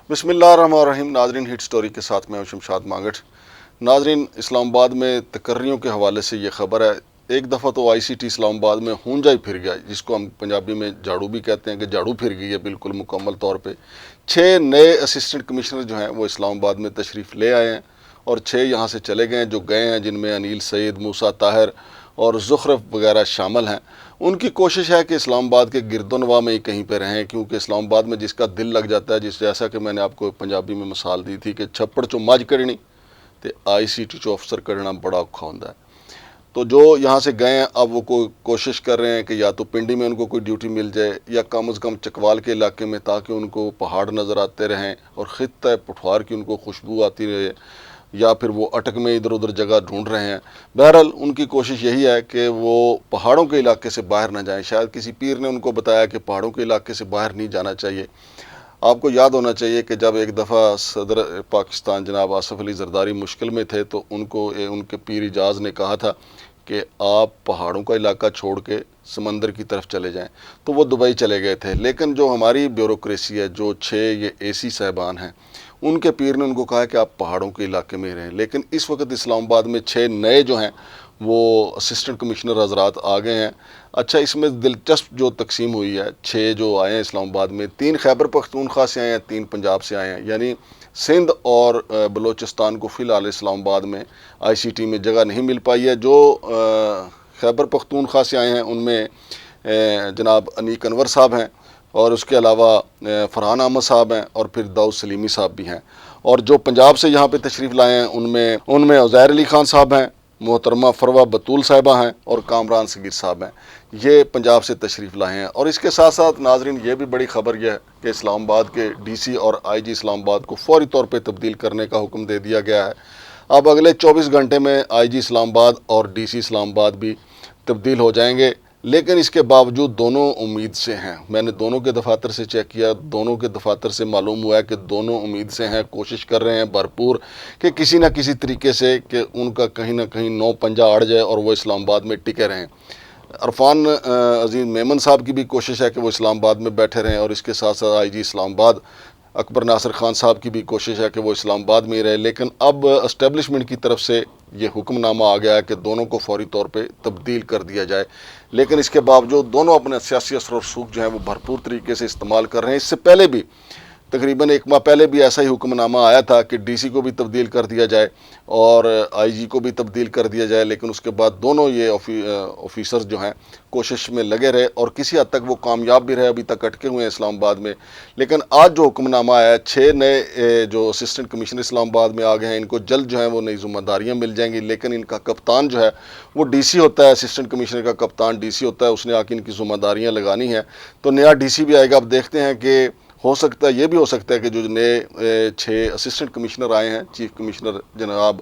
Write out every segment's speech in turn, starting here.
बिस्मिल्लाहिर्रहमानिर्रहीम। नाजरीन, hit story के साथ मैं हूं शमशाद मांगट। नाजरीन, इस्लामाबाद में तकर्रियों के हवाले से ये ख़बर है, एक दफ़ा तो ICT इस्लामाबाद में हूंजा ही फिर गया, जिसको हम पंजाबी में झाड़ू भी कहते हैं कि झाड़ू फिर गई है बिल्कुल मुकम्मल तौर पे। 6 नए असिस्टेंट कमिश्नर जो हैं वो इस्लामाबाद में तशरीफ़ ले आए हैं और 6 यहाँ से चले गए हैं जो गए हैं, जिनमें अनिल सईद, मूसा ताहिर और ज़ुखरफ वगैरह शामिल हैं। उनकी कोशिश है कि इस्लामाबाद के गिरदोनवा में ही कहीं पे रहें, क्योंकि इस्लामाबाद में जिसका दिल लग जाता है, जैसा कि मैंने आपको पंजाबी में मिसाल दी थी कि छप्पड़ चो मज करनी तो ICT चो अफसर करना बड़ा औखा होता है। तो जो यहाँ से गए हैं अब वो कोशिश कर रहे हैं कि या तो पिंडी में उनको कोई ड्यूटी मिल जाए या कम अज़ कम चकवाल के इलाके में, ताकि उनको पहाड़ नज़र आते रहें और ख़ित्ता पठवार की उनको खुशबू आती रहे, या फिर वो अटक में इधर उधर जगह ढूंढ रहे हैं। बहरहाल उनकी कोशिश यही है कि वो पहाड़ों के इलाके से बाहर ना जाएं। शायद किसी पीर ने उनको बताया कि पहाड़ों के इलाके से बाहर नहीं जाना चाहिए। आपको याद होना चाहिए कि जब एक दफ़ा सदर पाकिस्तान जनाब आसिफ अली जरदारी मुश्किल में थे तो उनके पीर इजाज़ ने कहा था कि आप पहाड़ों का इलाका छोड़ के समंदर की तरफ चले जाएं, तो वो दुबई चले गए थे। लेकिन जो हमारी ब्यूरोक्रेसी है, जो 6 ये AC साहबान हैं, उनके पीर ने उनको कहा कि आप पहाड़ों के इलाके में रहें। लेकिन इस वक्त इस्लामाबाद में 6 नए जो हैं वो असिस्टेंट कमिश्नर हजरात आ गए हैं। अच्छा, इसमें दिलचस्प जो तकसीम हुई है, 6 जो आए हैं इस्लामाबाद में, 3 खैबर पख्तूनख्वा से आए हैं, 3 पंजाब से आए हैं, यानी सिंध और बलूचिस्तान को फ़िलहाल इस्लामाबाद में ICT में जगह नहीं मिल पाई है। जो खैबर पख्तूनख्वा से आए हैं उनमें जनाब अनीक अनवर साहब हैं और उसके अलावा फरहान अहमद साहब हैं और फिर दाऊद सलीमी साहब भी हैं। और जो पंजाब से यहाँ पे तशरीफ़ लाए हैं उनमें उज़ैर अली खान साहब हैं, मोहतरमा फरवा बतूल साहिबा हैं और कामरान सगीर साहब हैं। ये पंजाब से तशरीफ़ लाए हैं। और इसके साथ साथ नाजरीन, ये भी बड़ी ख़बर यह है कि इस्लामाबाद के DC और IG इस्लामाबाद को फ़ौरी तौर पर तब्दील करने का हुक्म दे दिया गया है। अब अगले 24 घंटे में IG इस्लामाबाद और DC इस्लामाबाद भी तब्दील हो जाएंगे। लेकिन इसके बावजूद दोनों उम्मीद से हैं। मैंने दोनों के दफातर से चेक किया, दोनों के दफातर से मालूम हुआ है कि दोनों उम्मीद से हैं, कोशिश कर रहे हैं भरपूर कि किसी न किसी तरीके से कि उनका कहीं ना कहीं 9 पंजा अड़ जाए और वो इस्लामाबाद में टिके रहें। अरफान अजीज़ मेमन साहब की भी कोशिश है कि वो इस्लामाबाद में बैठे रहें, और इसके साथ साथ IG इस्लामाबाद अकबर नासिर खान साहब की भी कोशिश है कि वो इस्लामाबाद में ही रहे। लेकिन अब इस्टेब्लिशमेंट की तरफ से ये हुक्मनामा आ गया है कि दोनों को फौरी तौर पे तब्दील कर दिया जाए। लेकिन इसके बावजूद दोनों अपने सियासी असर और सूख जो है वो भरपूर तरीके से इस्तेमाल कर रहे हैं। इससे पहले भी तकरीबन 1 माह पहले भी ऐसा ही हुक्मनामा आया था कि DC को भी तब्दील कर दिया जाए और IG को भी तब्दील कर दिया जाए, लेकिन उसके बाद दोनों ये ऑफिसर्स जो हैं कोशिश में लगे रहे और किसी हद तक वो कामयाब भी रहे। अभी तक अटके हुए हैं इस्लामाबाद में। लेकिन आज जो हुक्मनामा आया है, 6 नए जो असिस्टेंट कमिश्नर इस्लामाबाद में आ गए हैं, इनको जल्द जो है वो नई ज़िम्मेदारियाँ मिल जाएंगी। लेकिन इनका कप्तान जो है वो DC होता है, असिस्टेंट कमिश्नर का कप्तान DC होता है, उसने आके इनकी ज़िम्मेदारियाँ लगानी है। तो नया DC भी आएगा। अब देखते हैं कि हो सकता है, ये भी हो सकता है कि जो नए 6 असिस्टेंट कमिश्नर आए हैं, चीफ कमिश्नर जनाब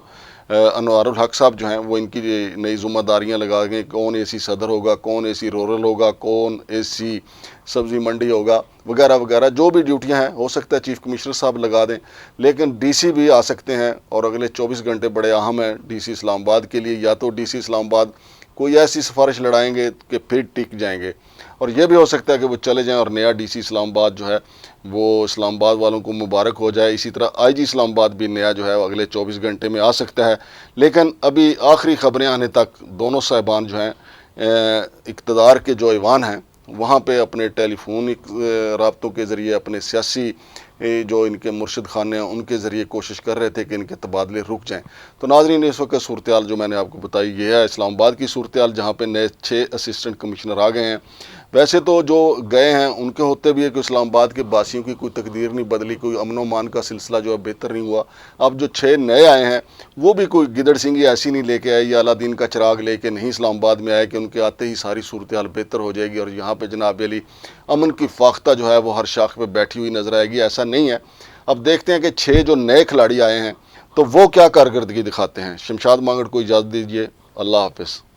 अनवारुल हक साहब जो हैं, वो इनकी नई ज़िम्मेदारियाँ लगा गए। कौन AC सदर होगा, कौन AC रूरल होगा, कौन AC सब्ज़ी मंडी होगा, वगैरह वगैरह जो भी ड्यूटियां हैं, हो सकता है चीफ कमिश्नर साहब लगा दें। लेकिन DC भी आ सकते हैं और अगले 24 घंटे बड़े अहम हैं DC इस्लामाबाद के लिए। या तो DC इस्लामाबाद कोई ऐसी सिफारिश लड़ाएंगे कि फिर टिक जाएंगे, और यह भी हो सकता है कि वो चले जाएं और नया DC इस्लामाबाद जो है वो इस्लामाबाद वालों को मुबारक हो जाए। इसी तरह IG इस्लामाबाद भी नया जो है अगले 24 घंटे में आ सकता है। लेकिन अभी आखिरी खबरें आने तक दोनों साहिबान जो हैं इक़्तिदार के जो ऐवान हैं वहाँ पे अपने टेलीफोनिक राब्तों के ज़रिए, अपने सियासी जो इनके मुर्शिद खाने हैं उनके ज़रिए कोशिश कर रहे थे कि इनके तबादले रुक जाएं। तो नाज़रीन, इस वक्त सूरत हाल जो मैंने आपको बताई ये है इस्लामाबाद की सूरत हाल, जहाँ पे नए 6 असिस्टेंट कमिश्नर आ गए हैं। वैसे तो जो गए हैं उनके होते भी है कि इस्लामाबाद के बासियों की कोई तकदीर नहीं बदली, कोई अमन मान का सिलसिला जो है बेहतर नहीं हुआ। अब जो 6 नए आए हैं वो भी कोई गिदड़ सिंगी ऐसी नहीं लेके आए या अलादीन का चिराग लेके नहीं इस्लामाबाद में आए कि उनके आते ही सारी सूरत हाल बेहतर हो जाएगी और यहाँ पे जनाब अली अमन की फाख्ता जो है वो हर शाख पे बैठी हुई नज़र आएगी। ऐसा नहीं है। अब देखते हैं कि 6 जो नए खिलाड़ी आए हैं तो वो क्या कारकर्दगी दिखाते हैं। शमशाद मांगट को इजाज़त दीजिए। अल्लाह हाफ़िज़।